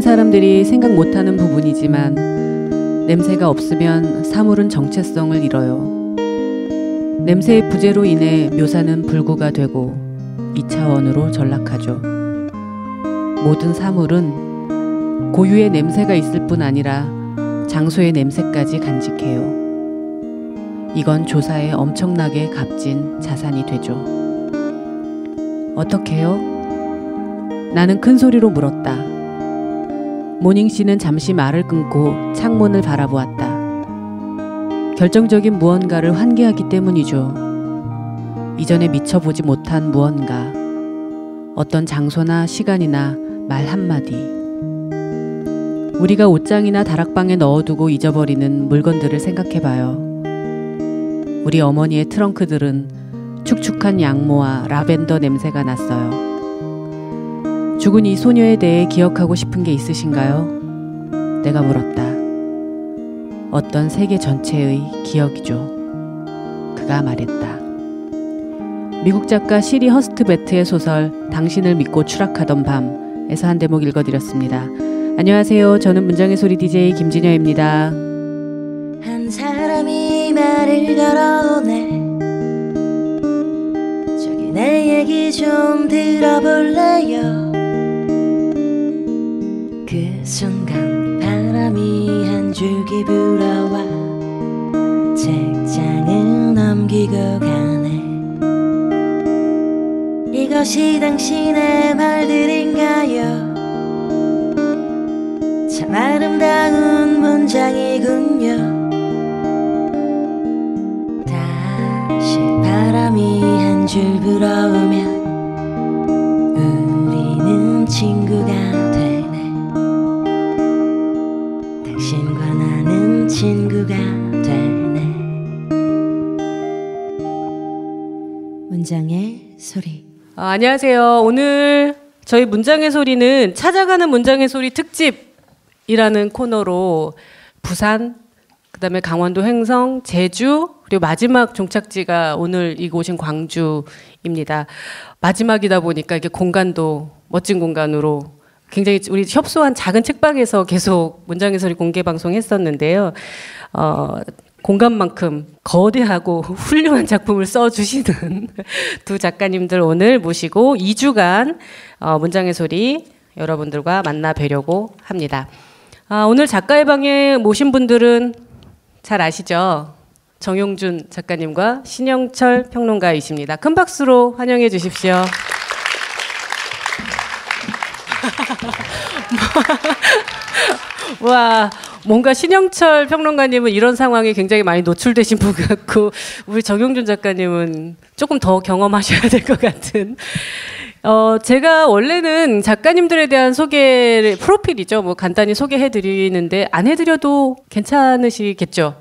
사람들이 생각 못하는 부분이지만 냄새가 없으면 사물은 정체성을 잃어요. 냄새의 부재로 인해 묘사는 불구가 되고 2차원으로 전락하죠. 모든 사물은 고유의 냄새가 있을 뿐 아니라 장소의 냄새까지 간직해요. 이건 조사에 엄청나게 값진 자산이 되죠. 어떻게요? 나는 큰 소리로 물었다. 모닝씨는 잠시 말을 끊고 창문을 바라보았다. 결정적인 무언가를 환기하기 때문이죠. 이전에 미쳐보지 못한 무언가, 어떤 장소나 시간이나 말 한마디. 우리가 옷장이나 다락방에 넣어두고 잊어버리는 물건들을 생각해봐요. 우리 어머니의 트렁크들은 축축한 양모와 라벤더 냄새가 났어요. 죽은 이 소녀에 대해 기억하고 싶은 게 있으신가요? 내가 물었다. 어떤 세계 전체의 기억이죠. 그가 말했다. 미국 작가 시리 허스트베트의 소설 당신을 믿고 추락하던 밤에서 한 대목 읽어드렸습니다. 안녕하세요. 저는 문장의 소리 DJ 김진여입니다. 한 사람이 말을 걸어오네. 저기 내 얘기 좀 들어볼래요. 그 순간 바람이 한 줄기 불어와 책장을 넘기고 가네. 이것이 당신의 말들인가요? 참 아름다운 문장이군요. 다시 바람이 한 줄 불어오면 우리는 친구가 되네. 당신과 나는 친구가 되네. 문장의 소리. 안녕하세요. 오늘 저희 문장의 소리는 찾아가는 문장의 소리 특집이라는 코너로 부산, 그다음에 강원도 횡성, 제주, 그리고 마지막 종착지가 오늘 이곳인 광주입니다. 마지막이다 보니까 이게 공간도 멋진 공간으로 굉장히 우리 협소한 작은 책방에서 계속 문장의 소리 공개 방송했었는데요. 공간만큼 거대하고 훌륭한 작품을 써주시는 두 작가님들 오늘 모시고 2주간 문장의 소리 여러분들과 만나 뵈려고 합니다. 오늘 작가의 방에 모신 분들은 잘 아시죠? 정용준 작가님과 신영철 평론가이십니다. 큰 박수로 환영해 주십시오. 와, 뭔가 신영철 평론가님은 이런 상황에 굉장히 많이 노출되신 분 같고 우리 정용준 작가님은 조금 더 경험하셔야 될 것 같은. 제가 원래는 작가님들에 대한 소개를 프로필이죠. 뭐 간단히 소개해 드리는데 안 해드려도 괜찮으시겠죠?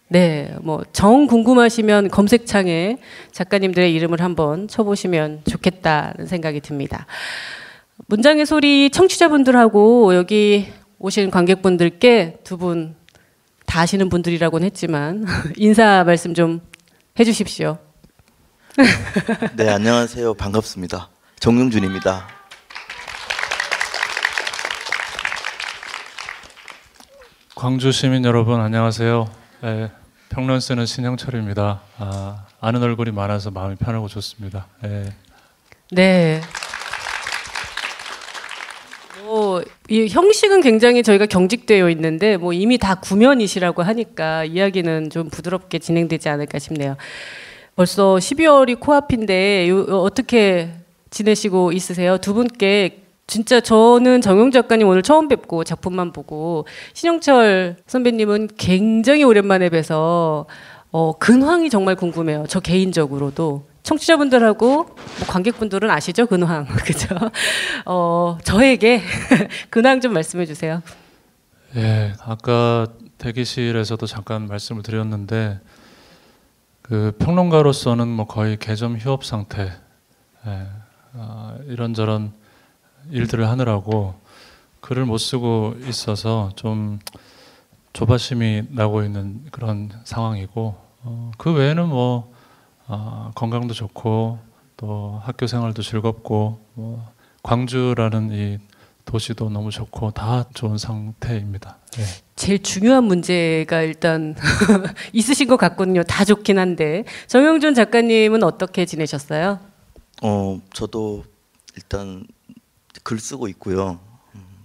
네, 뭐 정 궁금하시면 검색창에 작가님들의 이름을 한번 쳐보시면 좋겠다는 생각이 듭니다. 문장의 소리 청취자분들하고 여기 오신 관객분들께 두 분 다 아시는 분들이라고는 했지만 인사 말씀 좀 해주십시오. 네, 안녕하세요. 반갑습니다. 정용준입니다. 광주 시민 여러분 안녕하세요. 네, 평론 쓰는 신영철입니다. 아는 얼굴이 많아서 마음이 편하고 좋습니다. 네. 이 형식은 굉장히 저희가 경직되어 있는데 뭐 이미 다 구면이시라고 하니까 이야기는 좀 부드럽게 진행되지 않을까 싶네요. 벌써 12월이 코앞인데 어떻게 지내시고 있으세요? 두 분께 진짜 저는 정용 작가님 오늘 처음 뵙고 작품만 보고 신영철 선배님은 굉장히 오랜만에 뵈서 근황이 정말 궁금해요. 저 개인적으로도. 청취자분들하고 뭐 관객분들은 아시죠? 근황. 그죠? 저에게 근황 좀 말씀해 주세요. 예, 아까 대기실에서도 잠깐 말씀을 드렸는데 그 평론가로서는 뭐 거의 개점 휴업 상태. 이런저런 일들을 하느라고 글을 못 쓰고 있어서 좀 조바심이 나고 있는 그런 상황이고 그 외에는 뭐 건강도 좋고 또 학교 생활도 즐겁고 광주라는 이 도시도 너무 좋고 다 좋은 상태입니다. 예. 제일 중요한 문제가 일단 있으신 것 같거든요. 다 좋긴 한데 정영준 작가님은 어떻게 지내셨어요? 저도 일단 글 쓰고 있고요.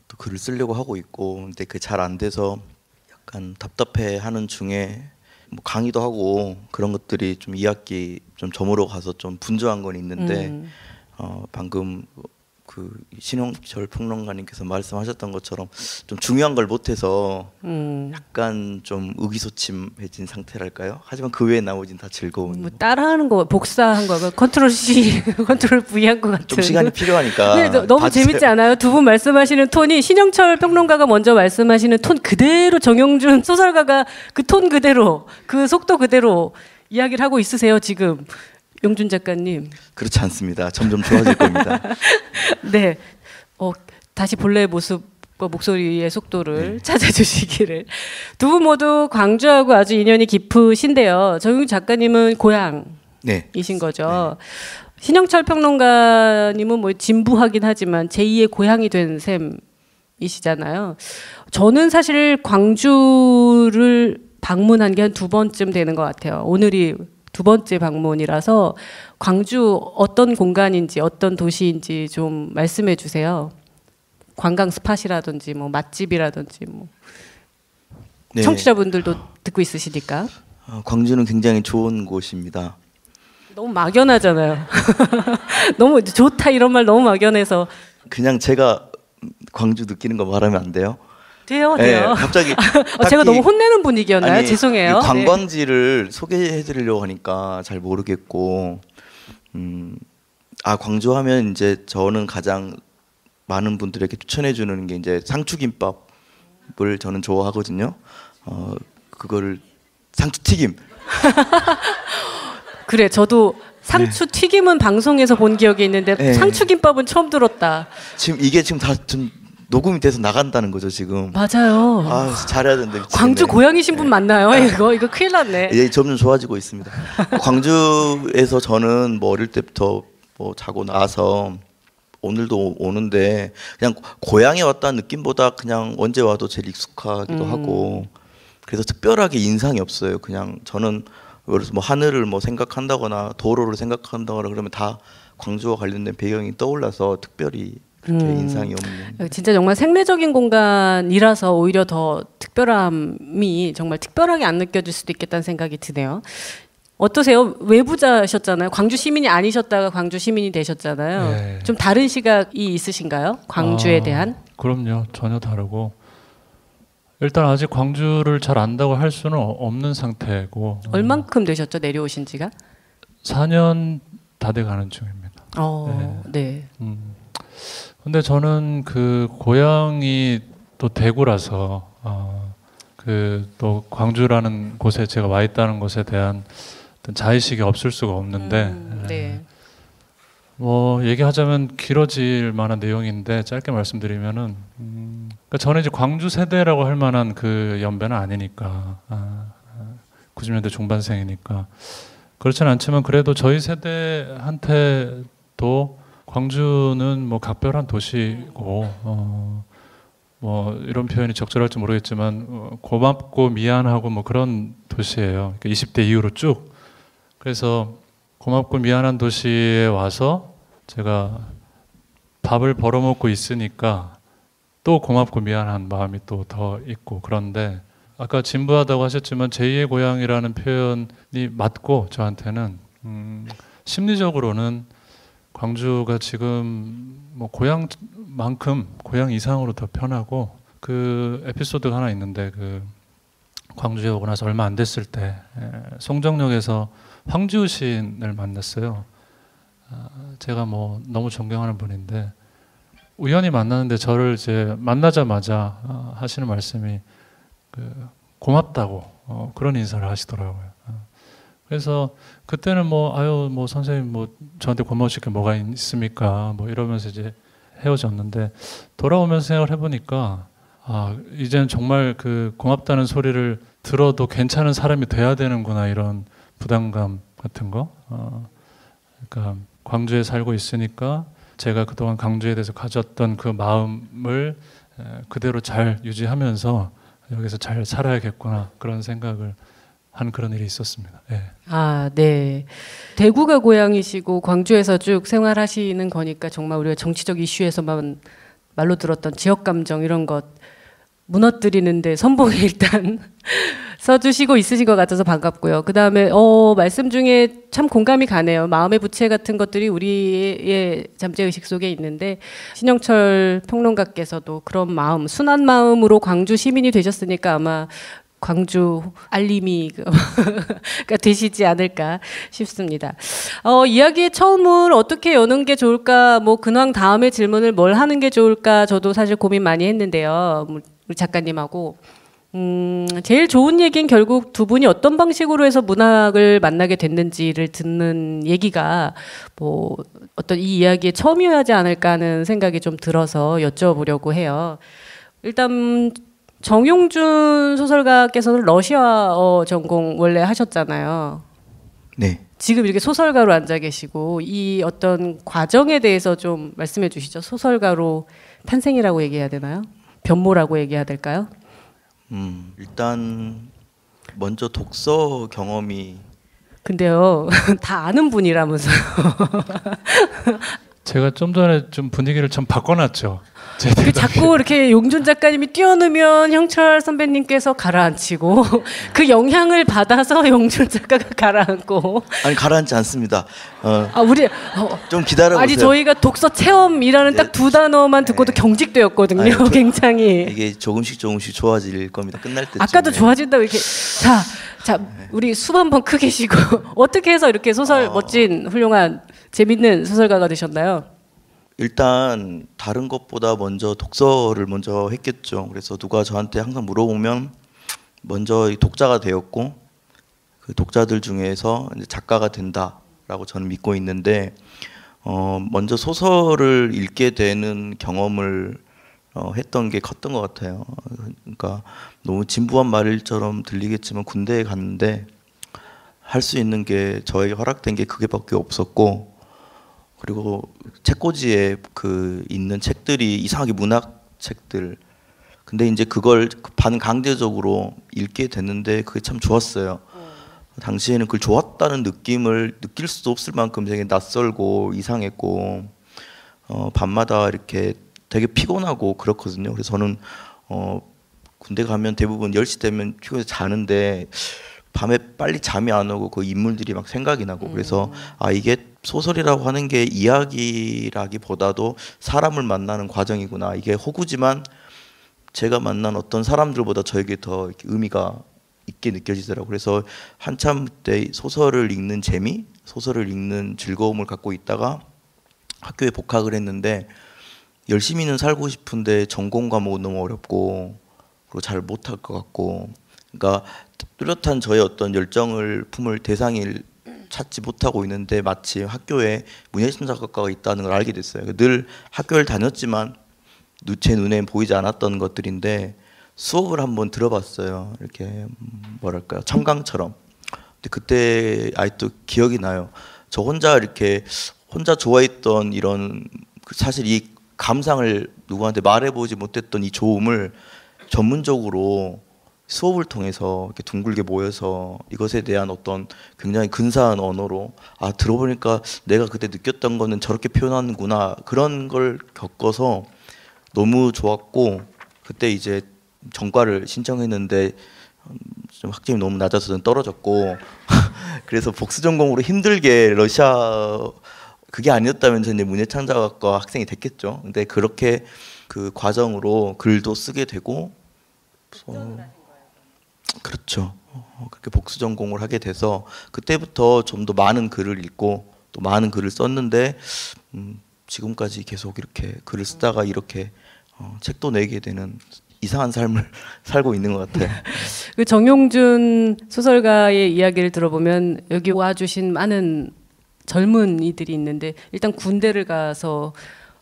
또 글을 쓰려고 하고 있고, 근데 그게 잘 안 돼서 약간 답답해하는 중에 뭐 강의도 하고 그런 것들이 좀 2학기 좀 저물어 가서 좀 분주한 건 있는데 방금 그 신영철 평론가님께서 말씀하셨던 것처럼 좀 중요한 걸 못해서 약간 좀 의기소침해진 상태랄까요? 하지만 그 외에 나머지는 다 즐거운. 뭐 따라하는 거, 복사한 거, 컨트롤 C, 컨트롤 V 한 것 같은. 좀 시간이 필요하니까. 네, 너무 봐주세요. 재밌지 않아요? 두 분 말씀하시는 톤이 신영철 평론가가 먼저 말씀하시는 톤 그대로 정영준 소설가가 그 톤 그대로, 그 속도 그대로 이야기를 하고 있으세요 지금. 용준 작가님. 그렇지 않습니다. 점점 좋아질 겁니다. 네, 다시 본래의 모습과 목소리의 속도를 찾아주시기를. 두 분 모두 광주하고 아주 인연이 깊으신데요. 정용 작가님은 고향이신 거죠. 네. 신영철 평론가님은 뭐 진부하긴 하지만 제2의 고향이 된 셈이시잖아요. 저는 사실 광주를 방문한 게 한 2번쯤 되는 것 같아요. 오늘이 2번째 방문이라서 광주 어떤 공간인지 어떤 도시인지 좀 말씀해 주세요. 관광 스팟이라든지 뭐 맛집이라든지 뭐. 네. 청취자분들도 듣고 있으시니까. 광주는 굉장히 좋은 곳입니다. 너무 막연하잖아요. 너무 좋다 이런 말 너무 막연해서. 그냥 제가 광주 느끼는 거 말하면 안 돼요? 돼요. 네, 갑자기 제가 너무 혼내는 분위기였나요? 아니, 죄송해요. 관광지를 네. 소개해드리려고 하니까 잘 모르겠고, 광주하면 이제 저는 가장 많은 분들에게 추천해주는 게 이제 상추김밥을 저는 좋아하거든요. 그거를 상추튀김. 그래, 저도 상추 튀김은 방송에서 본 기억이 있는데 네. 상추김밥은 처음 들었다. 이게 지금 다 좀 녹음이 돼서 나간다는 거죠 지금. 맞아요. 잘해야 되는데. 광주 고향이신 분 맞나요? 이거 큰일 났네. 예, 점점 좋아지고 있습니다. 광주에서 저는 뭐 어릴 때부터 뭐 자고 나서 오늘도 오는데 그냥 고향에 왔다는 느낌보다 그냥 언제 와도 제일 익숙하기도 하고 그래서 특별하게 인상이 없어요. 그냥 저는 그래서 뭐 하늘을 뭐 생각한다거나 도로를 생각한다거나 그러면 다 광주와 관련된 배경이 떠올라서 특별히 그렇게 인상이 없는. 진짜 정말 생매적인 공간이라서 오히려 더 특별함이 정말 특별하게 안 느껴질 수도 있겠다는 생각이 드네요. 어떠세요? 외부자셨잖아요. 광주 시민이 아니셨다가 광주 시민이 되셨잖아요. 네. 좀 다른 시각이 있으신가요? 광주에 대한? 그럼요. 전혀 다르고 일단 아직 광주를 잘 안다고 할 수는 없는 상태고. 얼만큼 되셨죠? 내려오신 지가? 4년 다 돼가는 중입니다. 네. 근데 저는 그 고향이 또 대구라서 그 또 광주라는 곳에 제가 와 있다는 것에 대한 어떤 자의식이 없을 수가 없는데 네. 뭐 얘기하자면 길어질 만한 내용인데 짧게 말씀드리면은 그러니까 저는 이제 광주 세대라고 할 만한 그 연배는 아니니까 90년대 중반생이니까 그렇지는 않지만 그래도 저희 세대한테도 광주는 뭐 각별한 도시고 뭐 이런 표현이 적절할지 모르겠지만 고맙고 미안하고 뭐 그런 도시예요. 그러니까 20대 이후로 쭉. 그래서 고맙고 미안한 도시에 와서 제가 밥을 벌어먹고 있으니까 또 고맙고 미안한 마음이 또 더 있고 그런데 아까 진부하다고 하셨지만 제2의 고향이라는 표현이 맞고 저한테는 심리적으로는 광주가 지금 뭐 고향만큼 고향 이상으로 더 편하고 그 에피소드가 하나 있는데 그 광주에 오고 나서 얼마 안 됐을 때 송정역에서 황지우 시인을 만났어요. 제가 뭐 너무 존경하는 분인데 우연히 만났는데 저를 이제 만나자마자 하시는 말씀이 그 고맙다고 그런 인사를 하시더라고요. 그래서 그때는 뭐 선생님 뭐 저한테 고마우실 게 뭐가 있습니까? 뭐 이러면서 이제 헤어졌는데 돌아오면서 생각을 해보니까 이제는 정말 그 고맙다는 소리를 들어도 괜찮은 사람이 돼야 되는구나 이런 부담감 같은 거. 그러니까 광주에 살고 있으니까 제가 그동안 광주에 대해서 가졌던 그 마음을 그대로 잘 유지하면서 여기서 잘 살아야겠구나 그런 생각을 한 그런 일이 있었습니다. 예. 아, 네. 대구가 고향이시고 광주에서 쭉 생활하시는 거니까 정말 우리가 정치적 이슈에서만 말로 들었던 지역 감정 이런 것 무너뜨리는데 선봉에 일단 써주시고 있으신 것 같아서 반갑고요. 그 다음에 말씀 중에 참 공감이 가네요. 마음의 부채 같은 것들이 우리의 잠재의식 속에 있는데 신영철 평론가께서도 그런 마음, 순한 마음으로 광주 시민이 되셨으니까 아마 광주 알림이가 되시지 않을까 싶습니다. 이야기의 처음을 어떻게 여는 게 좋을까, 뭐 근황 다음에 질문을 뭘 하는 게 좋을까 저도 사실 고민 많이 했는데요. 우리 작가님하고 제일 좋은 얘기는 결국 두 분이 어떤 방식으로 해서 문학을 만나게 됐는지를 듣는 얘기가 뭐 어떤 이 이야기의 처음이어야 하지 않을까 하는 생각이 좀 들어서 여쭤보려고 해요. 일단 정용준 소설가께서는 러시아어 전공 원래 하셨잖아요. 네. 지금 이렇게 소설가로 앉아 계시고 이 어떤 과정에 대해서 좀 말씀해 주시죠. 소설가로 탄생이라고 얘기해야 되나요? 변모라고 얘기해야 될까요? 일단 먼저 독서 경험이 근데요 다 아는 분이라면서요. 제가 좀 전에 좀 분위기를 좀 바꿔놨죠. 자꾸 이렇게 용준 작가님이 뛰어넣으면 형철 선배님께서 가라앉히고 그 영향을 받아서 용준 작가가 가라앉고. 아니 가라앉지 않습니다. 우리 좀 기다려보세요. 아니 저희가 독서 체험이라는 딱 두 단어만 듣고도 경직되었거든요. 아니, 굉장히 이게 조금씩 좋아질 겁니다. 끝날 때쯤에. 아까도 좋아진다고 이렇게 자 우리 숨 한번 크게 쉬고 어떻게 해서 이렇게 소설 멋진 훌륭한 재밌는 소설가가 되셨나요? 일단 다른 것보다 먼저 독서를 먼저 했겠죠. 그래서 누가 저한테 항상 물어보면 먼저 독자가 되었고 그 독자들 중에서 이제 작가가 된다라고 저는 믿고 있는데 먼저 소설을 읽게 되는 경험을 했던 게 컸던 것 같아요. 그러니까 너무 진부한 말일처럼 들리겠지만 군대에 갔는데 할 수 있는 게 저에게 허락된 게 그게밖에 없었고 그리고 책꽂이에 그 있는 책들이 이상하게 문학 책들. 근데 이제 그걸 반강제적으로 읽게 됐는데 그게 참 좋았어요. 당시에는 그걸 좋았다는 느낌을 느낄 수도 없을 만큼 되게 낯설고 이상했고 밤마다 이렇게 되게 피곤하고 그렇거든요. 그래서 저는 군대 가면 대부분 10시 되면 피곤해서 자는데 밤에 빨리 잠이 안 오고 그 인물들이 막 생각이 나고 그래서 이게 소설이라고 하는 게 이야기라기보다도 사람을 만나는 과정이구나. 이게 호구지만 제가 만난 어떤 사람들보다 저에게 더 이렇게 의미가 있게 느껴지더라고요. 그래서 한참 때 소설을 읽는 재미, 소설을 읽는 즐거움을 갖고 있다가 학교에 복학을 했는데 열심히는 살고 싶은데 전공 과목은 너무 어렵고 그리고 잘 못할 것 같고 그러니까 뚜렷한 저의 어떤 열정을 품을 대상을 찾지 못하고 있는데 마침 학교에 문예신 작가가 있다는 걸 알게 됐어요. 늘 학교를 다녔지만 제 눈에 보이지 않았던 것들인데 수업을 한번 들어봤어요. 이렇게 뭐랄까요, 청강처럼. 근데 그때 아직도 기억이 나요. 저 혼자 이렇게 혼자 좋아했던 이런 사실 이 감상을 누구한테 말해보지 못했던 이 좋음을 전문적으로 수업을 통해서 이렇게 둥글게 모여서 이것에 대한 어떤 굉장히 근사한 언어로 들어보니까 내가 그때 느꼈던 거는 저렇게 표현하는구나 그런 걸 겪어서 너무 좋았고 그때 이제 전과를 신청했는데 좀 학점이 너무 낮아서 저는 떨어졌고 그래서 복수 전공으로 힘들게 러시아 그게 아니었다면 저는 문예창작학과 학생이 됐겠죠. 근데 그렇게 그 과정으로 글도 쓰게 되고 그렇죠. 그렇게 복수 전공을 하게 돼서 그때부터 좀 더 많은 글을 읽고 또 많은 글을 썼는데 지금까지 계속 이렇게 글을 쓰다가 이렇게 책도 내게 되는 이상한 삶을 살고 있는 것 같아요. 그 정용준 소설가의 이야기를 들어보면 여기 와주신 많은 젊은이들이 있는데 일단 군대를 가서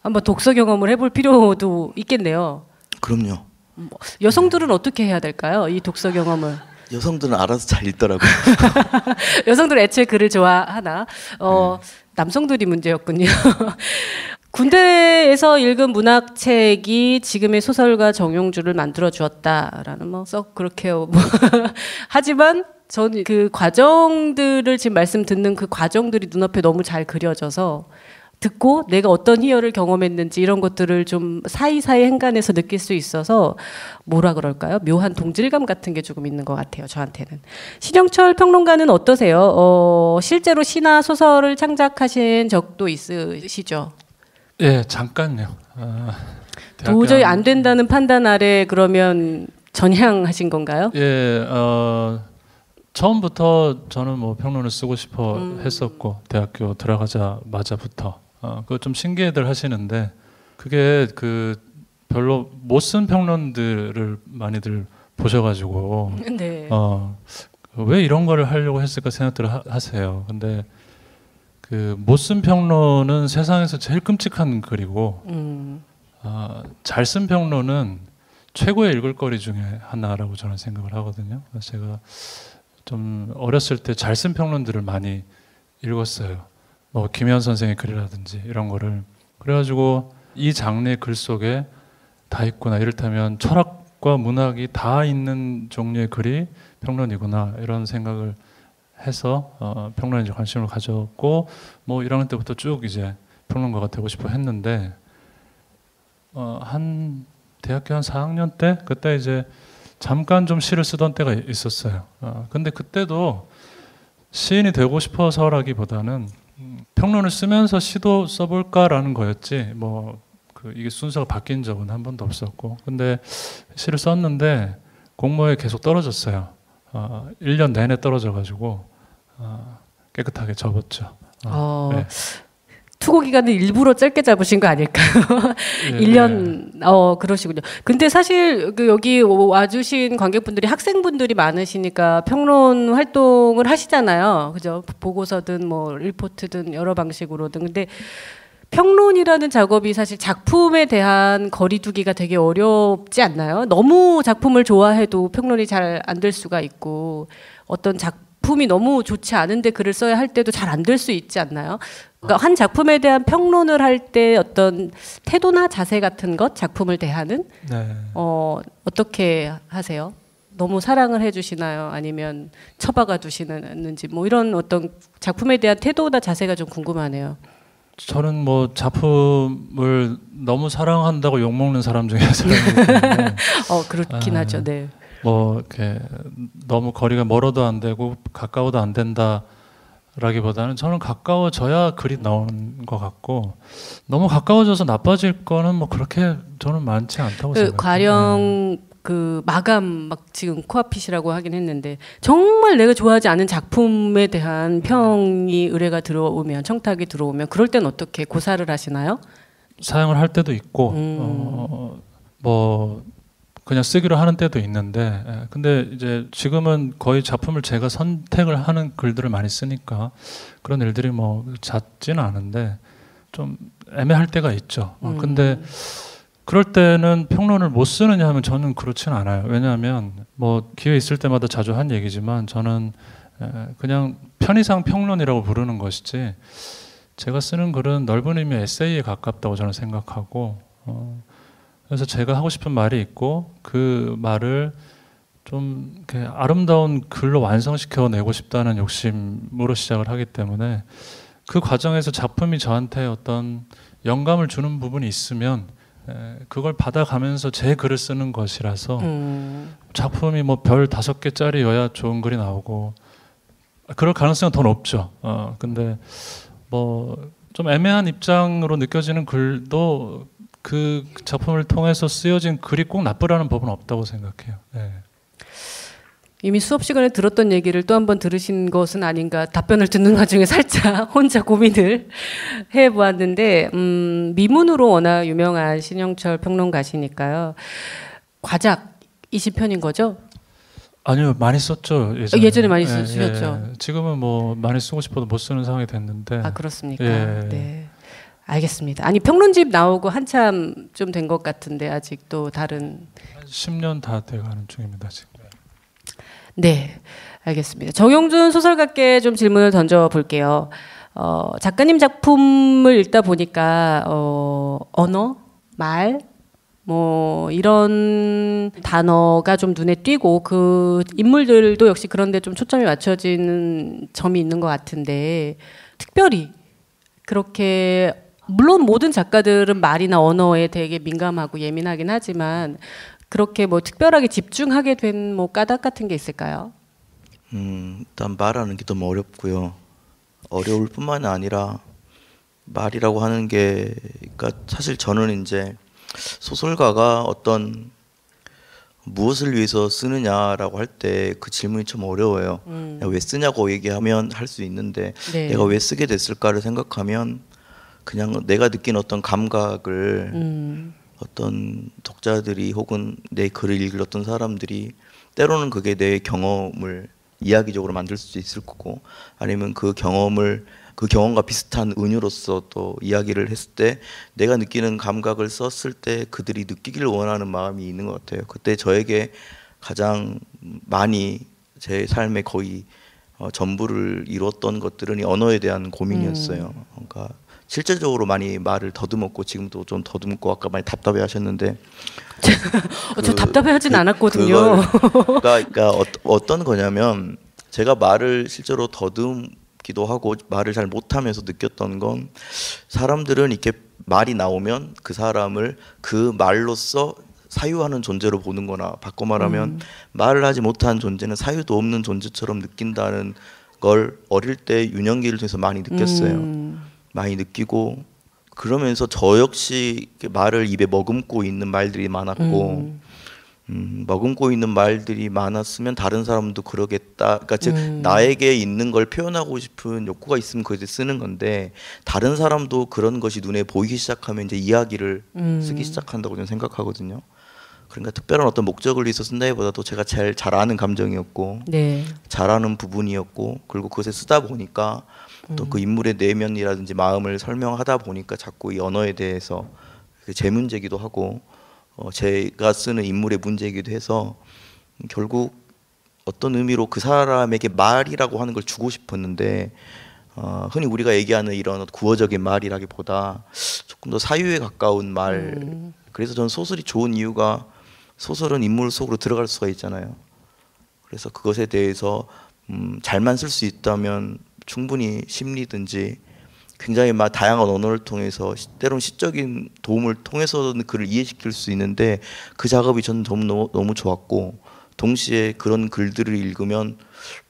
한번 독서 경험을 해볼 필요도 있겠네요. 그럼요. 여성들은 어떻게 해야 될까요? 이 독서 경험을. 여성들은 알아서 잘 읽더라고요. 여성들은 애초에 글을 좋아하나? 남성들이 문제였군요. 군대에서 읽은 문학책이 지금의 소설가 정용주를 만들어 주었다라는 뭐 썩 그렇게 뭐 하지만 저는 그 과정들을 지금 말씀 듣는 그 과정들이 눈앞에 너무 잘 그려져서 듣고 내가 어떤 희열을 경험했는지 이런 것들을 좀 사이사이 행간에서 느낄 수 있어서 뭐라 그럴까요? 묘한 동질감 같은 게 조금 있는 것 같아요. 저한테는. 신영철 평론가는 어떠세요? 실제로 시나 소설을 창작하신 적도 있으시죠? 예, 잠깐요. 도저히 안 된다는 판단 아래 그러면 전향하신 건가요? 예, 처음부터 저는 뭐 평론을 쓰고 싶어 했었고 대학교 들어가자마자부터 그거 좀 신기해들 하시는데 그게 그 별로 못 쓴 평론들을 많이들 보셔가지고 네. 왜 이런 거를 하려고 했을까 생각들을 하세요. 근데 그 못 쓴 평론은 세상에서 제일 끔찍한 글이고 잘 쓴 평론은 최고의 읽을거리 중에 하나라고 저는 생각을 하거든요. 그래서 제가 좀 어렸을 때 잘 쓴 평론들을 많이 읽었어요. 뭐 김현 선생의 글이라든지 이런 거를. 그래가지고 이 장르의 글 속에 다 있구나. 이를테면 철학과 문학이 다 있는 종류의 글이 평론이구나. 이런 생각을 해서 평론에 이제 관심을 가졌고 뭐 1학년 때부터 쭉 이제 평론가가 되고 싶어 했는데 한 대학교 한 4학년 때 그때 이제 잠깐 좀 시를 쓰던 때가 있었어요. 근데 그때도 시인이 되고 싶어서라기보다는 평론을 쓰면서 시도 써볼까라는 거였지 뭐 이게 순서가 바뀐 적은 한 번도 없었고 근데 시를 썼는데 공모에 계속 떨어졌어요. 1년 내내 떨어져가지고 깨끗하게 접었죠. 네. 투고 기간을 일부러 짧게 잡으신 거 아닐까요? 예, 1년, 그러시군요. 근데 사실 여기 와주신 관객분들이 학생분들이 많으시니까 평론 활동을 하시잖아요. 그죠? 보고서든 뭐 리포트든 여러 방식으로든. 근데 평론이라는 작업이 사실 작품에 대한 거리두기가 되게 어렵지 않나요? 너무 작품을 좋아해도 평론이 잘 안 될 수가 있고 어떤 작품이 너무 좋지 않은데 글을 써야 할 때도 잘 안 될 수 있지 않나요? 그러니까 한 작품에 대한 평론을 할 때 어떤 태도나 자세 같은 것, 작품을 대하는 네. 어떻게 하세요? 너무 사랑을 해주시나요? 아니면 처박아 두시는지 뭐 이런 어떤 작품에 대한 태도나 자세가 좀 궁금하네요. 저는 뭐 작품을 너무 사랑한다고 욕먹는 사람 중에 사람이기 때문에 그렇긴 하죠. 네. 뭐 이렇게 너무 거리가 멀어도 안 되고 가까워도 안 된다라기보다는 저는 가까워져야 글이 나오는 것 같고 너무 가까워져서 나빠질 거는 뭐 그렇게 저는 많지 않다고 생각해요. 가령 그 마감 막 지금 코앞이시라고 하긴 했는데 정말 내가 좋아하지 않은 작품에 대한 평이 의뢰가 들어오면 청탁이 들어오면 그럴 땐 어떻게 고사를 하시나요? 사용을 할 때도 있고 뭐 그냥 쓰기로 하는 때도 있는데 근데 이제 지금은 거의 작품을 제가 선택을 하는 글들을 많이 쓰니까 그런 일들이 뭐 잦지는 않은데 좀 애매할 때가 있죠. 근데 그럴 때는 평론을 못 쓰느냐 하면 저는 그렇지는 않아요. 왜냐하면 뭐 기회 있을 때마다 자주 한 얘기지만 저는 그냥 편의상 평론이라고 부르는 것이지 제가 쓰는 글은 넓은 의미의 에세이에 가깝다고 저는 생각하고 그래서 제가 하고 싶은 말이 있고 그 말을 좀 이렇게 아름다운 글로 완성시켜 내고 싶다는 욕심으로 시작을 하기 때문에 그 과정에서 작품이 저한테 어떤 영감을 주는 부분이 있으면 그걸 받아가면서 제 글을 쓰는 것이라서 작품이 뭐 별 5개짜리여야 좋은 글이 나오고 그럴 가능성은 더 높죠. 근데 뭐 좀 애매한 입장으로 느껴지는 글도 그 작품을 통해서 쓰여진 글이 꼭 나쁘라는 법은 없다고 생각해요. 네. 이미 수업 시간에 들었던 얘기를 또 한 번 들으신 것은 아닌가 답변을 듣는 와중에 살짝 혼자 고민을 해보았는데 미문으로 워낙 유명한 신영철 평론가시니까요. 과작이신 편인 거죠? 아니요, 많이 썼죠. 예전에 많이 쓰셨죠. 지금은 뭐 많이 쓰고 싶어도 못 쓰는 상황이 됐는데. 아 그렇습니까? 네. 알겠습니다. 아니 평론집 나오고 한참 좀 된 것 같은데 아직도 다른 10년 다 돼가는 중입니다 지금. 네, 알겠습니다. 정용준 소설가께 좀 질문을 던져볼게요. 작가님 작품을 읽다 보니까 언어, 말, 뭐 이런 단어가 좀 눈에 띄고 그 인물들도 역시 그런데 좀 초점이 맞춰지는 점이 있는 것 같은데 특별히 그렇게 물론 모든 작가들은 말이나 언어에 되게 민감하고 예민하긴 하지만 그렇게 뭐 특별하게 집중하게 된 뭐 까닭 같은 게 있을까요? 일단 말하는 게 너무 어렵고요. 어려울 뿐만 아니라 말이라고 하는 게 그러니까 사실 저는 이제 소설가가 어떤 무엇을 위해서 쓰느냐라고 할 때 그 질문이 좀 어려워요. 왜 쓰냐고 얘기하면 할 수 있는데 네. 내가 왜 쓰게 됐을까를 생각하면 그냥 내가 느낀 어떤 감각을 어떤 독자들이 혹은 내 글을 읽었던 사람들이 때로는 그게 내 경험을 이야기적으로 만들 수도 있을 거고 아니면 그 경험과 비슷한 은유로서 또 이야기를 했을 때 내가 느끼는 감각을 썼을 때 그들이 느끼길 원하는 마음이 있는 것 같아요. 그때 저에게 가장 많이 제 삶의 거의 전부를 이뤘던 것들은 이 언어에 대한 고민이었어요. 그러니까 실질적으로 많이 말을 더듬었고 지금도 좀 더듬고 아까 많이 답답해 하셨는데 저 답답해하진 않았거든요. 그러니까 어떤 거냐면 제가 말을 실제로 더듬기도 하고 말을 잘 못하면서 느꼈던 건 사람들은 이렇게 말이 나오면 그 사람을 그 말로써 사유하는 존재로 보는 거나 바꿔 말하면 말을 하지 못한 존재는 사유도 없는 존재처럼 느낀다는 걸 어릴 때 유년기를 통해서 많이 느꼈어요. 많이 느끼고 그러면서 저 역시 말을 입에 머금고 있는 말들이 많았고 머금고 있는 말들이 많았으면 다른 사람도 그러겠다. 그러니까 즉 나에게 있는 걸 표현하고 싶은 욕구가 있으면 그걸 쓰는 건데 다른 사람도 그런 것이 눈에 보이기 시작하면 이제 이야기를 쓰기 시작한다고 저는 생각하거든요. 그러니까 특별한 어떤 목적을 위해서 쓴다기보다도 제가 제일 잘 아는 감정이었고 네. 잘 아는 부분이었고 그리고 그것을 쓰다 보니까 또 그 인물의 내면이라든지 마음을 설명하다 보니까 자꾸 이 언어에 대해서 제 문제기도 하고 제가 쓰는 인물의 문제이기도 해서 결국 어떤 의미로 그 사람에게 말이라고 하는 걸 주고 싶었는데 흔히 우리가 얘기하는 이런 구어적인 말이라기보다 조금 더 사유에 가까운 말. 그래서 저는 소설이 좋은 이유가 소설은 인물 속으로 들어갈 수가 있잖아요. 그래서 그것에 대해서 잘만 쓸 수 있다면 충분히 심리든지 굉장히 다양한 언어를 통해서 때로는 시적인 도움을 통해서는 그를 이해시킬 수 있는데 그 작업이 저는 너무 좋았고 동시에 그런 글들을 읽으면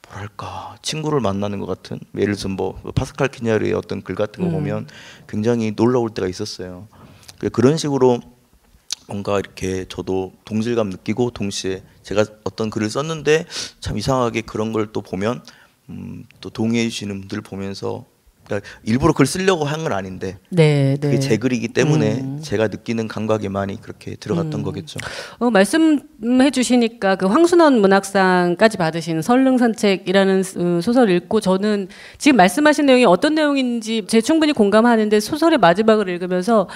뭐랄까 친구를 만나는 것 같은 예를 들어서 뭐 파스칼 키냐르의 어떤 글 같은 거 보면 굉장히 놀라울 때가 있었어요. 그런 식으로 뭔가 이렇게 저도 동질감 느끼고 동시에 제가 어떤 글을 썼는데 참 이상하게 그런 걸 또 보면 또 동의해 주시는 분들 보면서 그러니까 일부러 글 쓰려고 한 건 아닌데 네, 그게 네. 제 글이기 때문에 제가 느끼는 감각이 많이 그렇게 들어갔던 거겠죠. 말씀해 주시니까 그 황순원 문학상까지 받으신 설릉산책이라는 소설 읽고 저는 지금 말씀하신 내용이 어떤 내용인지 제 충분히 공감하는데 소설의 마지막을 읽으면서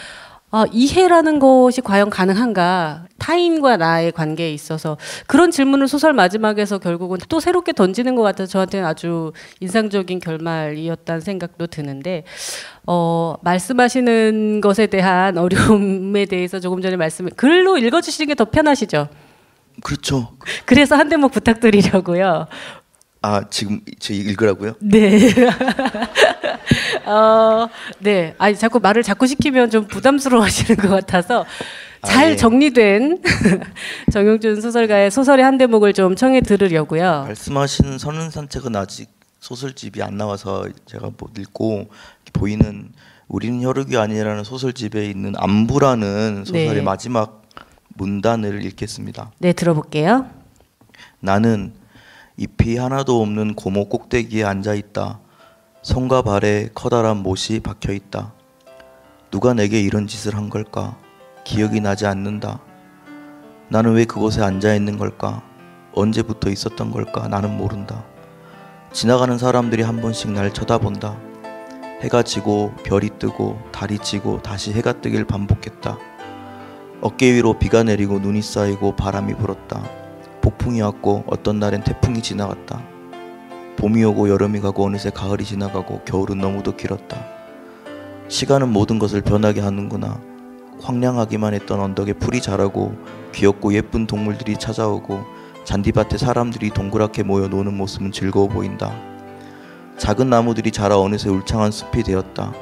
이해라는 것이 과연 가능한가? 타인과 나의 관계에 있어서 그런 질문을 소설 마지막에서 결국은 또 새롭게 던지는 것 같아서 저한테는 아주 인상적인 결말이었다는 생각도 드는데 말씀하시는 것에 대한 어려움에 대해서 조금 전에 글로 읽어주시는 게 더 편하시죠? 그렇죠. 그래서 한 대목 부탁드리려고요. 지금 제 읽으라고요? 네. 네. 자꾸 말을 자꾸 시키면 좀 부담스러워하시는 것 같아서 잘 예. 정리된 정용준 소설가의 소설의 한 대목을 좀 청해 들으려고요. 말씀하신 설릉산책은 아직 소설집이 안 나와서 제가 못 읽고 보이는 우리는 혈육이 아니라는 소설집에 있는 안부라는 소설의 네. 마지막 문단을 읽겠습니다. 네, 들어볼게요. 나는 잎이 하나도 없는 고목 꼭대기에 앉아있다. 손과 발에 커다란 못이 박혀있다. 누가 내게 이런 짓을 한 걸까? 기억이 나지 않는다. 나는 왜 그곳에 앉아있는 걸까? 언제부터 있었던 걸까? 나는 모른다. 지나가는 사람들이 한 번씩 날 쳐다본다. 해가 지고 별이 뜨고 달이 지고 다시 해가 뜨길 반복했다. 어깨 위로 비가 내리고 눈이 쌓이고 바람이 불었다. 폭풍이 왔고 어떤 날엔 태풍이 지나갔다. 봄이 오고 여름이 가고 어느새 가을이 지나가고 겨울은 너무도 길었다. 시간은 모든 것을 변하게 하는구나. 황량하기만 했던 언덕에 풀이 자라고 귀엽고 예쁜 동물들이 찾아오고 잔디밭에 사람들이 동그랗게 모여 노는 모습은 즐거워 보인다. 작은 나무들이 자라 어느새 울창한 숲이 되었다.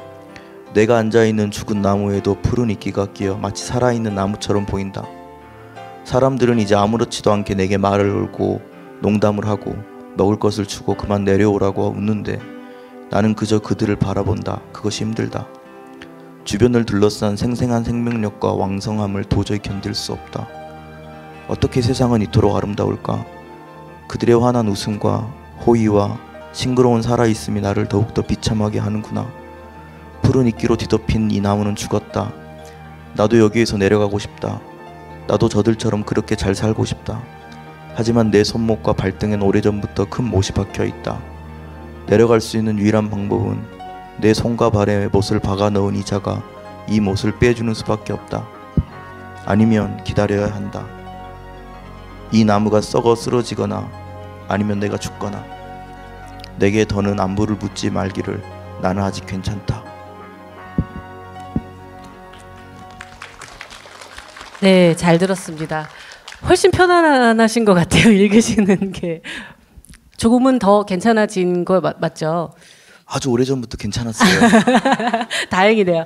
내가 앉아있는 죽은 나무에도 푸른 이끼가 끼어 마치 살아있는 나무처럼 보인다. 사람들은 이제 아무렇지도 않게 내게 말을 걸고 농담을 하고 먹을 것을 주고 그만 내려오라고 웃는데 나는 그저 그들을 바라본다. 그것이 힘들다. 주변을 둘러싼 생생한 생명력과 왕성함을 도저히 견딜 수 없다. 어떻게 세상은 이토록 아름다울까? 그들의 환한 웃음과 호의와 싱그러운 살아있음이 나를 더욱더 비참하게 하는구나. 푸른 이끼로 뒤덮인 이 나무는 죽었다. 나도 여기에서 내려가고 싶다. 나도 저들처럼 그렇게 잘 살고 싶다. 하지만 내 손목과 발등엔 오래전부터 큰 못이 박혀 있다. 내려갈 수 있는 유일한 방법은 내 손과 발에 못을 박아 넣은 이자가 이 못을 빼주는 수밖에 없다. 아니면 기다려야 한다. 이 나무가 썩어 쓰러지거나 아니면 내가 죽거나 내게 더는 안부를 묻지 말기를. 나는 아직 괜찮다. 네, 잘 들었습니다. 훨씬 편안하신 것 같아요. 읽으시는 게. 조금은 더 괜찮아진 거 맞죠? 아주 오래전부터 괜찮았어요. 다행이네요. 네.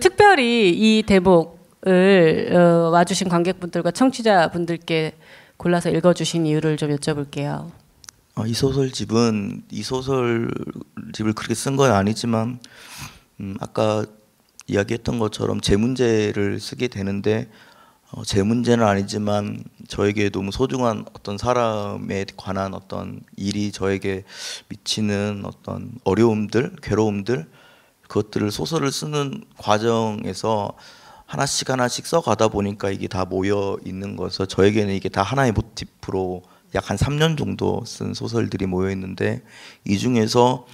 특별히 이 대목을 와주신 관객분들과 청취자분들께 골라서 읽어주신 이유를 좀 여쭤볼게요. 이 소설집을 그렇게 쓴 건 아니지만 아까 이야기했던 것처럼 제 문제를 쓰게 되는데 제 문제는 아니지만 저에게 너무 소중한 어떤 사람에 관한 어떤 일이 저에게 미치는 어떤 어려움들, 괴로움들, 그것들을 소설을 쓰는 과정에서 하나씩 써가다 보니까 이게 다 모여 있는 거여서 저에게는 이게 다 하나의 모티프로 약 한 3년 정도 쓴 소설들이 모여 있는데 이 중에서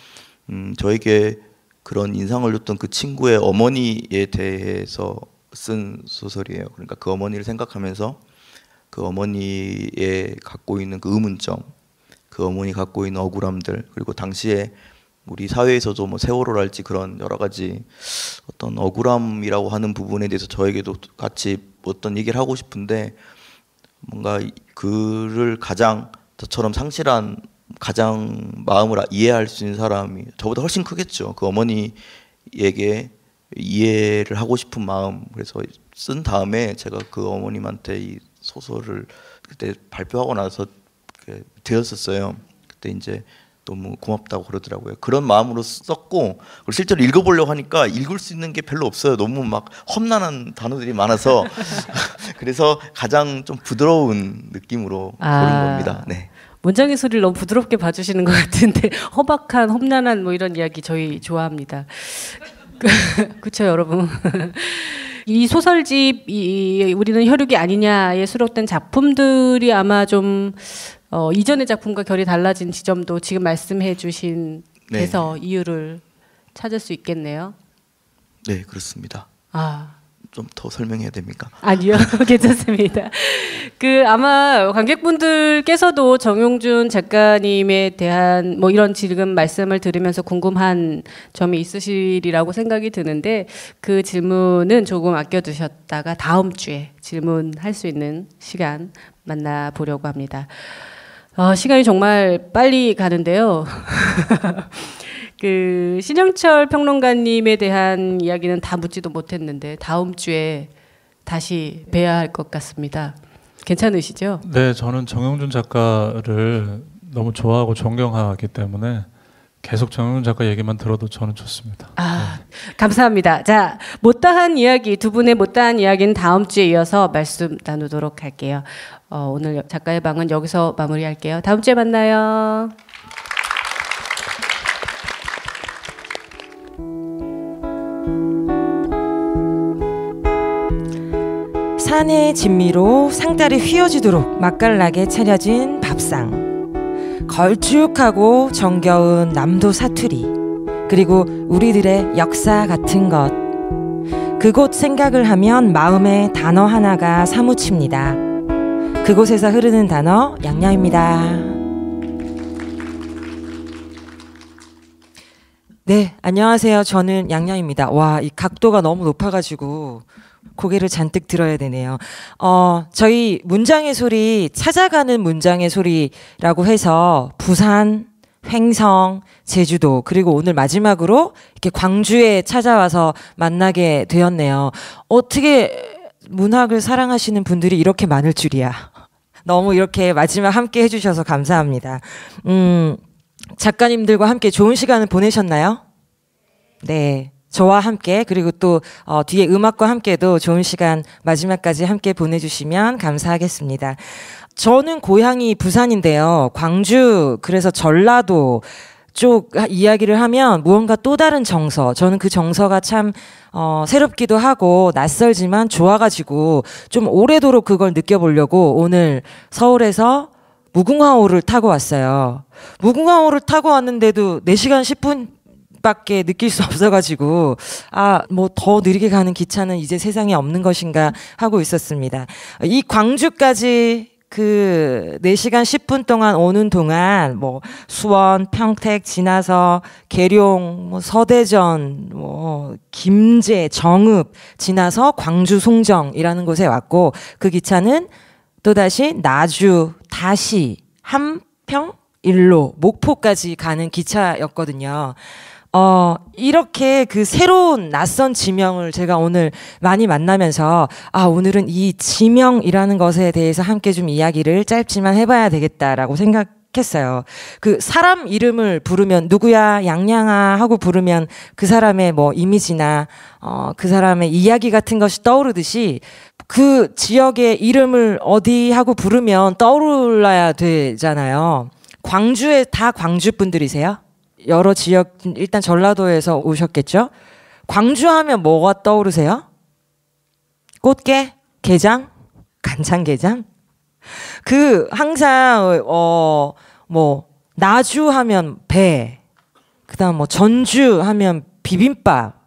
저에게 그런 인상을 줬던 그 친구의 어머니에 대해서 쓴 소설이에요. 그러니까 그 어머니를 생각하면서 그 어머니의 갖고 있는 그 의문점, 그 어머니 갖고 있는 억울함들, 그리고 당시에 우리 사회에서도 뭐 세월호랄지 그런 여러 가지 어떤 억울함이라고 하는 부분에 대해서 저에게도 같이 어떤 얘기를 하고 싶은데 뭔가 그를 가장 저처럼 상실한 가장 마음을 이해할 수 있는 사람이 저보다 훨씬 크겠죠. 그 어머니에게 이해를 하고 싶은 마음. 그래서 쓴 다음에 제가 그 어머님한테 이 소설을 그때 발표하고 나서 되었었어요. 그때 이제 너무 고맙다고 그러더라고요. 그런 마음으로 썼고 그리고 실제로 읽어보려고 하니까 읽을 수 있는 게 별로 없어요. 너무 막 험난한 단어들이 많아서 그래서 가장 좀 부드러운 느낌으로 고른 겁니다. 네. 문장의 소리를 너무 부드럽게 봐주시는 것 같은데 허박한 험난한 뭐 이런 이야기 저희 좋아합니다. 그렇죠, 여러분. 이 소설집 우리는 혈육이 아니냐에 수록된 작품들이 아마 좀 이전의 작품과 결이 달라진 지점도 지금 말씀해 주신 데서 네. 이유를 찾을 수 있겠네요. 네, 그렇습니다. 좀 더 설명해야 됩니까? 아니요, 괜찮습니다. 아마 관객분들께서도 정용준 작가님에 대한 뭐 이런 지금 말씀을 들으면서 궁금한 점이 있으시리라고 생각이 드는데 그 질문은 조금 아껴두셨다가 다음 주에 질문할 수 있는 시간 만나보려고 합니다. 시간이 정말 빨리 가는데요. 신영철 평론가님에 대한 이야기는 다 묻지도 못했는데 다음 주에 다시 뵈야 할 것 같습니다. 괜찮으시죠? 네, 저는 정용준 작가를 너무 좋아하고 존경하기 때문에 계속 정용준 작가 얘기만 들어도 저는 좋습니다. 네. 감사합니다. 자, 못다한 이야기, 두 분의 못다한 이야기는 다음 주에 이어서 말씀 나누도록 할게요. 오늘 작가의 방은 여기서 마무리할게요. 다음 주에 만나요. 산의 진미로 상다리 휘어지도록 맛깔나게 차려진 밥상, 걸쭉하고 정겨운 남도 사투리, 그리고 우리들의 역사 같은 것. 그곳 생각을 하면 마음에 단어 하나가 사무칩니다. 그곳에서 흐르는 단어 양양입니다. 네, 안녕하세요. 저는 양양입니다. 와, 이 각도가 너무 높아가지고 고개를 잔뜩 들어야 되네요. 저희 문장의 소리, 찾아가는 문장의 소리라고 해서 부산, 횡성, 제주도, 그리고 오늘 마지막으로 이렇게 광주에 찾아와서 만나게 되었네요. 어떻게 문학을 사랑하시는 분들이 이렇게 많을 줄이야. 너무 이렇게 마지막 함께 해주셔서 감사합니다. 작가님들과 함께 좋은 시간을 보내셨나요? 네. 저와 함께, 그리고 또 뒤에 음악과 함께도 좋은 시간 마지막까지 함께 보내주시면 감사하겠습니다. 저는 고향이 부산인데요. 광주, 그래서 전라도 쪽 이야기를 하면 무언가 또 다른 정서, 저는 그 정서가 참 새롭기도 하고 낯설지만 좋아가지고 좀 오래도록 그걸 느껴보려고 오늘 서울에서 무궁화호를 타고 왔어요. 무궁화호를 타고 왔는데도 4시간 10분 밖에 느낄 수 없어가지고 뭐 더 느리게 가는 기차는 이제 세상에 없는 것인가 하고 있었습니다. 이 광주까지 그 4시간 10분 동안 오는 동안 뭐 수원, 평택 지나서 계룡, 뭐 서대전, 뭐 김제, 정읍 지나서 광주 송정이라는 곳에 왔고, 그 기차는 또다시 나주, 다시 함평, 일로, 목포까지 가는 기차였거든요. 이렇게 그 새로운 낯선 지명을 제가 오늘 많이 만나면서 오늘은 이 지명이라는 것에 대해서 함께 좀 이야기를 짧지만 해봐야 되겠다라고 생각했어요. 그 사람 이름을 부르면 누구야, 양양아 하고 부르면 그 사람의 뭐 이미지나 그 사람의 이야기 같은 것이 떠오르듯이 그 지역의 이름을 어디 하고 부르면 떠올라야 되잖아요. 광주에 다 광주 분들이세요? 여러 지역, 일단 전라도에서 오셨겠죠? 광주 하면 뭐가 떠오르세요? 꽃게? 게장? 간장게장? 항상 뭐 나주 하면 배, 그다음 뭐 전주 하면 비빔밥,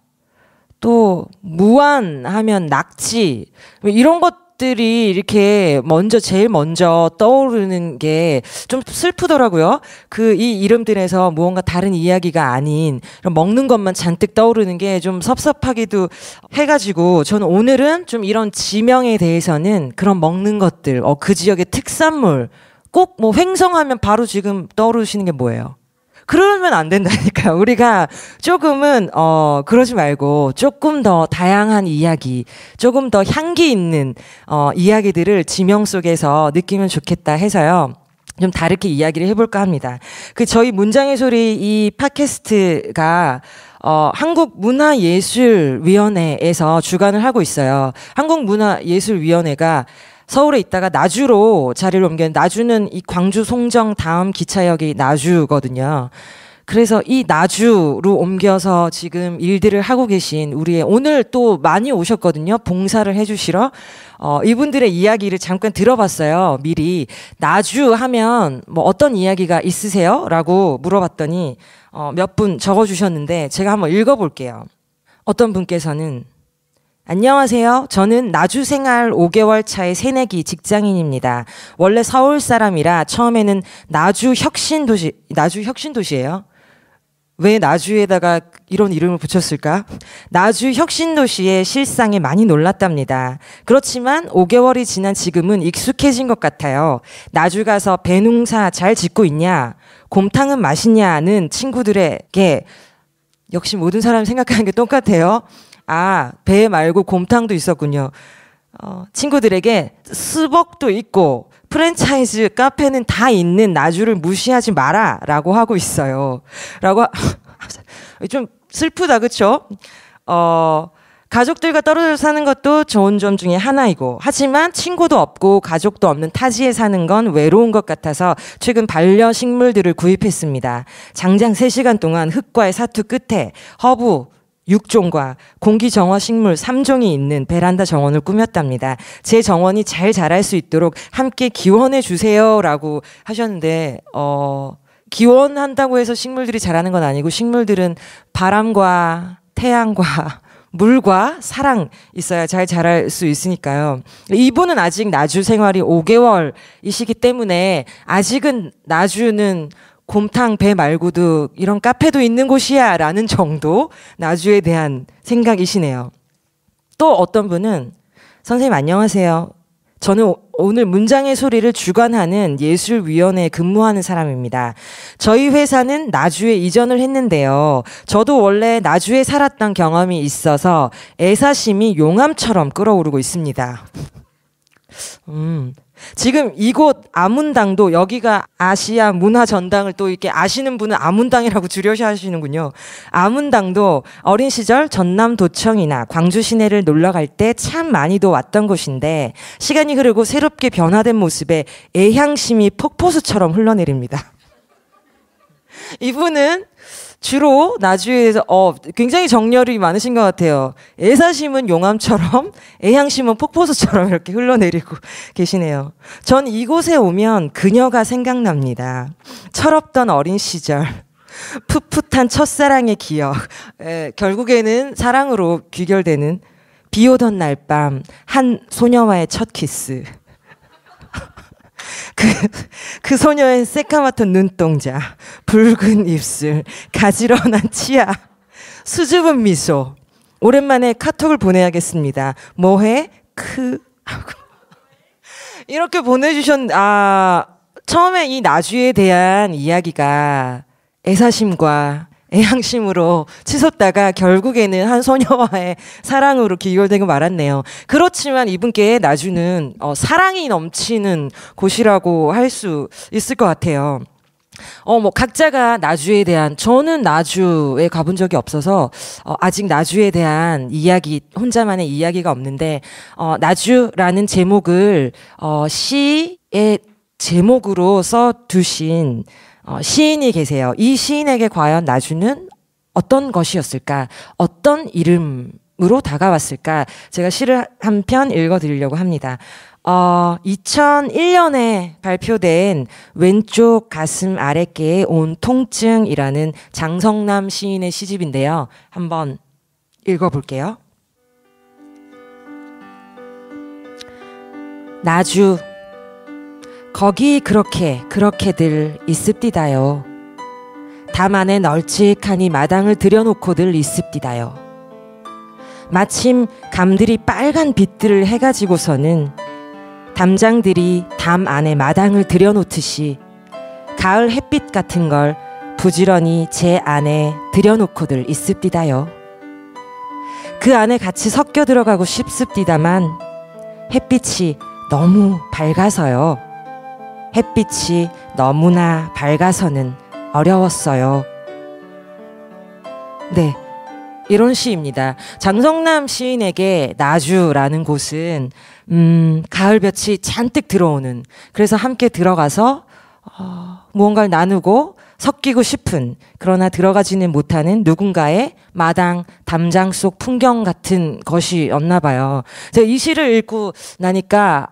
또 무안 하면 낙지, 이런 것들이 이렇게 제일 먼저 떠오르는 게 좀 슬프더라고요. 이 이름들에서 무언가 다른 이야기가 아닌 먹는 것만 잔뜩 떠오르는 게 좀 섭섭하기도 해가지고, 저는 오늘은 좀 이런 지명에 대해서는 그런 먹는 것들, 그 지역의 특산물, 꼭 뭐 횡성하면 바로 지금 떠오르시는 게 뭐예요? 그러면 안 된다니까요. 우리가 조금은 그러지 말고 조금 더 다양한 이야기, 조금 더 향기 있는 이야기들을 지명 속에서 느끼면 좋겠다 해서요. 좀 다르게 이야기를 해볼까 합니다. 저희 문장의 소리 이 팟캐스트가 한국문화예술위원회에서 주관을 하고 있어요. 한국문화예술위원회가 서울에 있다가 나주로 자리를 옮겼는데, 나주는 이 광주 송정 다음 기차역이 나주거든요. 그래서 이 나주로 옮겨서 지금 일들을 하고 계신 우리의, 오늘 또 많이 오셨거든요. 봉사를 해주시러. 이분들의 이야기를 잠깐 들어봤어요. 미리. 나주 하면 뭐 어떤 이야기가 있으세요? 라고 물어봤더니 몇 분 적어주셨는데 제가 한번 읽어볼게요. 어떤 분께서는 안녕하세요. 저는 나주 생활 5개월 차의 새내기 직장인입니다. 원래 서울 사람이라 처음에는 나주 혁신도시예요. 왜 나주에다가 이런 이름을 붙였을까? 나주 혁신도시의 실상에 많이 놀랐답니다. 그렇지만 5개월이 지난 지금은 익숙해진 것 같아요. 나주 가서 배농사 잘 짓고 있냐? 곰탕은 맛있냐는 친구들에게, 역시 모든 사람이 생각하는 게 똑같아요. 배 말고 곰탕도 있었군요. 친구들에게 스벅도 있고 프랜차이즈 카페는 다 있는 나주를 무시하지 마라 라고 하고 있어요. 좀 슬프다, 그쵸? 가족들과 떨어져 사는 것도 좋은 점 중에 하나이고, 하지만 친구도 없고 가족도 없는 타지에 사는 건 외로운 것 같아서 최근 반려식물들을 구입했습니다. 장장 3시간 동안 흙과의 사투 끝에 허브 6종과 공기정화 식물 3종이 있는 베란다 정원을 꾸몄답니다. 제 정원이 잘 자랄 수 있도록 함께 기원해 주세요 라고 하셨는데, 기원한다고 해서 식물들이 자라는 건 아니고, 식물들은 바람과 태양과 물과 사랑 있어야 잘 자랄 수 있으니까요. 이분은 아직 나주 생활이 5개월이시기 때문에 아직은 나주는 곰탕 배 말고도 이런 카페도 있는 곳이야 라는 정도 나주에 대한 생각이시네요. 또 어떤 분은 선생님 안녕하세요. 저는 오늘 문장의 소리를 주관하는 예술위원회에 근무하는 사람입니다. 저희 회사는 나주에 이전을 했는데요. 저도 원래 나주에 살았던 경험이 있어서 애사심이 용암처럼 끓어오르고 있습니다. 지금 이곳 아문당도 여기가 아시아 문화전당을 또 이렇게 아시는 분은 아문당이라고 줄여서 하시는군요. 아문당도 어린 시절 전남도청이나 광주 시내를 놀러 갈 때 참 많이도 왔던 곳인데 시간이 흐르고 새롭게 변화된 모습에 애향심이 폭포수처럼 흘러내립니다. 이분은 주로 나주에서 굉장히 정열이 많으신 것 같아요. 애사심은 용암처럼 애향심은 폭포수처럼 이렇게 흘러내리고 계시네요. 전 이곳에 오면 그녀가 생각납니다. 철없던 어린 시절, 풋풋한 첫사랑의 기억, 결국에는 사랑으로 귀결되는 비오던 날 밤 한 소녀와의 첫 키스. 그 소녀의 새까맣던 눈동자, 붉은 입술, 가지런한 치아, 수줍은 미소. 오랜만에 카톡을 보내야겠습니다. 뭐해? 이렇게 처음에 이 나주에 대한 이야기가 애사심과 애향심으로 치솟다가 결국에는 한 소녀와의 사랑으로 귀결되고 말았네요. 그렇지만 이분께 나주는 사랑이 넘치는 곳이라고 할 수 있을 것 같아요. 각자가 나주에 대한, 저는 나주에 가본 적이 없어서 아직 나주에 대한 이야기, 혼자만의 이야기가 없는데 나주라는 제목을 시의 제목으로 써두신 시인이 계세요. 이 시인에게 과연 나주는 어떤 것이었을까? 어떤 이름으로 다가왔을까? 제가 시를 한 편 읽어드리려고 합니다. 2001년에 발표된 왼쪽 가슴 아랫개에 온 통증이라는 장성남 시인의 시집인데요. 한번 읽어볼게요. 나주 거기 그렇게들 있습디다요. 담 안에 널찍하니 마당을 들여놓고들 있습디다요. 마침 감들이 빨간 빛들을 해가지고서는 담장들이 담 안에 마당을 들여놓듯이 가을 햇빛 같은 걸 부지런히 제 안에 들여놓고들 있습디다요. 그 안에 같이 섞여 들어가고 싶습디다만 햇빛이 너무 밝아서요. 햇빛이 너무나 밝아서는 어려웠어요. 네, 이런 시입니다. 장성남 시인에게 나주라는 곳은 가을볕이 잔뜩 들어오는, 그래서 함께 들어가서 무언가를 나누고 섞이고 싶은, 그러나 들어가지는 못하는 누군가의 마당, 담장 속 풍경 같은 것이었나 봐요. 제가 이 시를 읽고 나니까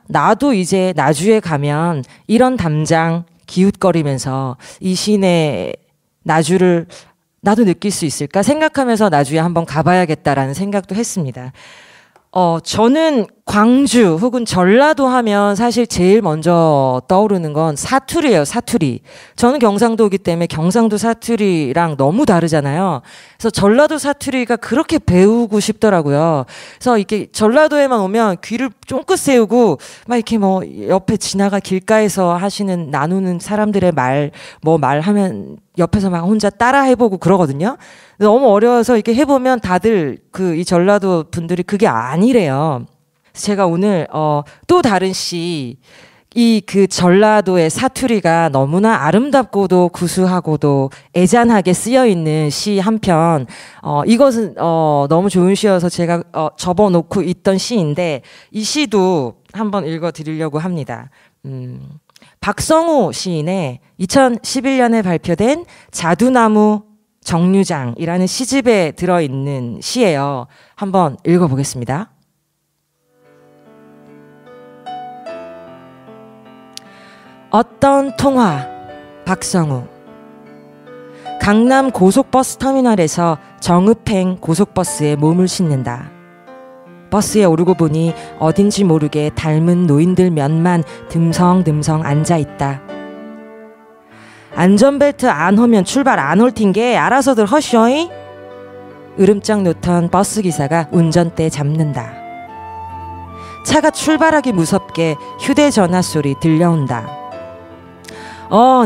나도 이제 나주에 가면 이런 담장 기웃거리면서 이 시인의 나주를 나도 느낄 수 있을까 생각하면서 나주에 한번 가봐야겠다라는 생각도 했습니다. 저는 광주 혹은 전라도 하면 사실 제일 먼저 떠오르는 건 사투리예요, 사투리. 저는 경상도이기 때문에 경상도 사투리랑 너무 다르잖아요. 그래서 전라도 사투리가 그렇게 배우고 싶더라고요. 그래서 이렇게 전라도에만 오면 귀를 쫑긋 세우고 막 이렇게 뭐 옆에 지나가 길가에서 나누는 사람들의 말하면 옆에서 막 혼자 따라 해보고 그러거든요. 너무 어려워서 이렇게 해보면 다들 이 전라도 분들이 그게 아니래요. 제가 오늘 또 다른 시, 그 전라도의 사투리가 너무나 아름답고도 구수하고도 애잔하게 쓰여 있는 시 한 편, 이것은 너무 좋은 시여서 제가 접어놓고 있던 시인데 이 시도 한번 읽어드리려고 합니다. 박성우 시인의 2011년에 발표된 자두나무 정류장이라는 시집에 들어있는 시예요. 한번 읽어보겠습니다. 어떤 통화, 박성우. 강남 고속버스 터미널에서 정읍행 고속버스에 몸을 싣는다. 버스에 오르고 보니 어딘지 모르게 닮은 노인들 몇만 듬성듬성 앉아있다. 안전벨트 안 하면 출발 안 올 텐게 알아서들 허쇼잉. 으름장 놓던 버스기사가 운전대 잡는다. 차가 출발하기 무섭게 휴대전화 소리 들려온다.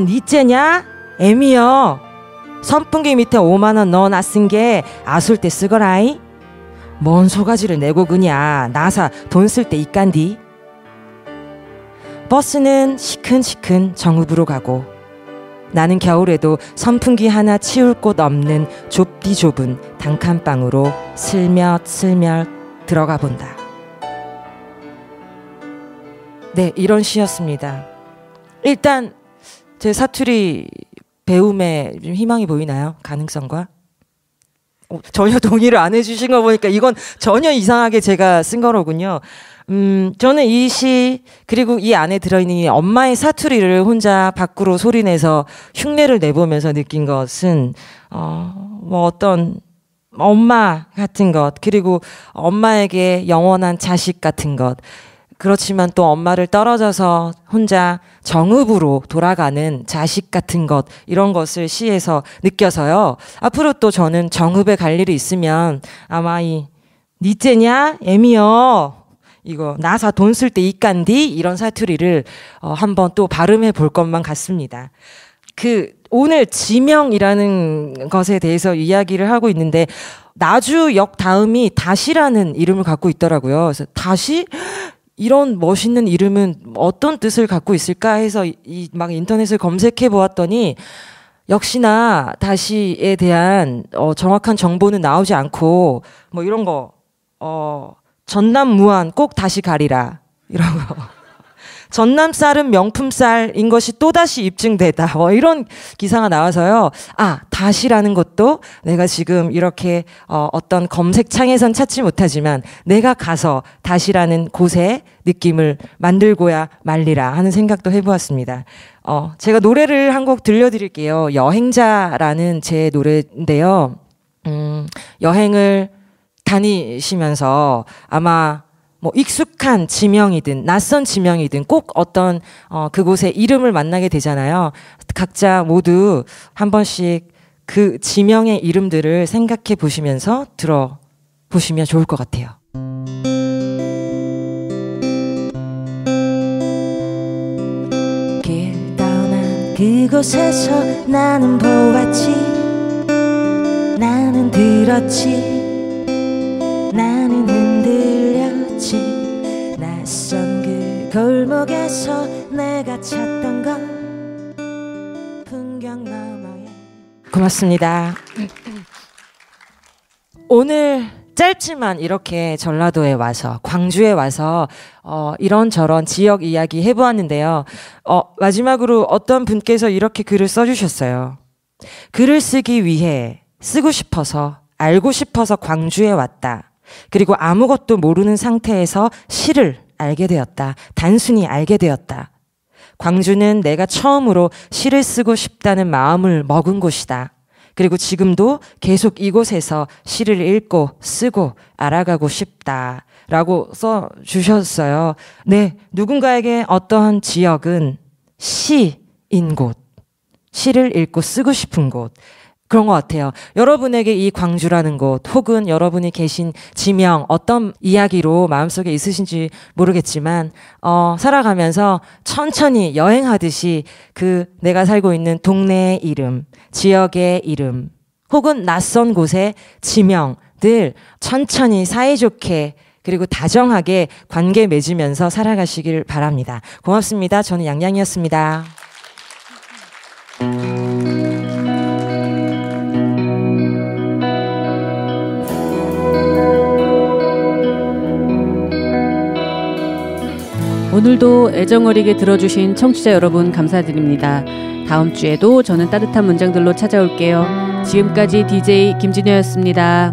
니째냐? 애미여. 선풍기 밑에 5만원 넣어놨은 게 아술 때 쓰거라이. 뭔 소가지를 내고 그냐. 나사 돈 쓸 때 있간디. 버스는 시큰시큰 정읍으로 가고 나는 겨울에도 선풍기 하나 치울 곳 없는 좁디 좁은 단칸방으로 슬며슬며 들어가 본다. 네, 이런 시였습니다. 일단 제 사투리 배움에 좀 희망이 보이나요? 가능성과? 전혀 동의를 안 해주신 거 보니까 이건 전혀 이상하게 제가 쓴 거로군요. 저는 이 시 그리고 이 안에 들어있는 이 엄마의 사투리를 혼자 밖으로 소리내서 흉내를 내보면서 느낀 것은 뭐 어떤 엄마 같은 것, 그리고 엄마에게 영원한 자식 같은 것, 그렇지만 또 엄마를 떨어져서 혼자 정읍으로 돌아가는 자식 같은 것, 이런 것을 시에서 느껴서요. 앞으로 또 저는 정읍에 갈 일이 있으면 아마 니째냐? 애미여. 이거 나사 돈 쓸 때 있간디? 이런 사투리를 한번 또 발음해 볼 것만 같습니다. 오늘 지명이라는 것에 대해서 이야기를 하고 있는데 나주역 다음이 다시라는 이름을 갖고 있더라고요. 그래서 다시? 이런 멋있는 이름은 어떤 뜻을 갖고 있을까 해서 막 인터넷을 검색해 보았더니 역시나 다시에 대한 정확한 정보는 나오지 않고 뭐 이런 거 전남 무안 꼭 다시 가리라 이런 거. 전남 쌀은 명품 쌀인 것이 또다시 입증되다. 뭐 이런 기사가 나와서요. 다시라는 것도 내가 지금 이렇게 어떤 검색창에선 찾지 못하지만 내가 가서 다시라는 곳의 느낌을 만들고야 말리라 하는 생각도 해보았습니다. 제가 노래를 한 곡 들려드릴게요. 여행자라는 제 노래인데요. 여행을 다니시면서 아마 뭐 익숙한 지명이든 낯선 지명이든 꼭 어떤 그곳의 이름을 만나게 되잖아요. 각자 모두 한 번씩 그 지명의 이름들을 생각해 보시면서 들어보시면 좋을 것 같아요. 길 떠난 그곳에서 나는 보았지, 나는 들었지, 나는 흔들렸지. 낯선 그 골목에서 내가 찾던 건 풍경 너머에. 고맙습니다. 오늘 짧지만 이렇게 전라도에 와서, 광주에 와서 이런저런 지역 이야기 해보았는데요. 마지막으로 어떤 분께서 이렇게 글을 써주셨어요. 글을 쓰기 위해, 쓰고 싶어서, 알고 싶어서 광주에 왔다. 그리고 아무것도 모르는 상태에서 시를 알게 되었다. 단순히 알게 되었다. 광주는 내가 처음으로 시를 쓰고 싶다는 마음을 먹은 곳이다. 그리고 지금도 계속 이곳에서 시를 읽고 쓰고 알아가고 싶다. 라고 써주셨어요. 네, 누군가에게 어떠한 지역은 시인 곳, 시를 읽고 쓰고 싶은 곳, 그런 것 같아요. 여러분에게 이 광주라는 곳 혹은 여러분이 계신 지명 어떤 이야기로 마음속에 있으신지 모르겠지만 살아가면서 천천히 여행하듯이 내가 살고 있는 동네의 이름, 지역의 이름 혹은 낯선 곳의 지명들 천천히 사이좋게 그리고 다정하게 관계 맺으면서 살아가시길 바랍니다. 고맙습니다. 저는 양양이었습니다. 오늘도 애정어리게 들어주신 청취자 여러분 감사드립니다. 다음 주에도 저는 따뜻한 문장들로 찾아올게요. 지금까지 DJ 김진효였습니다.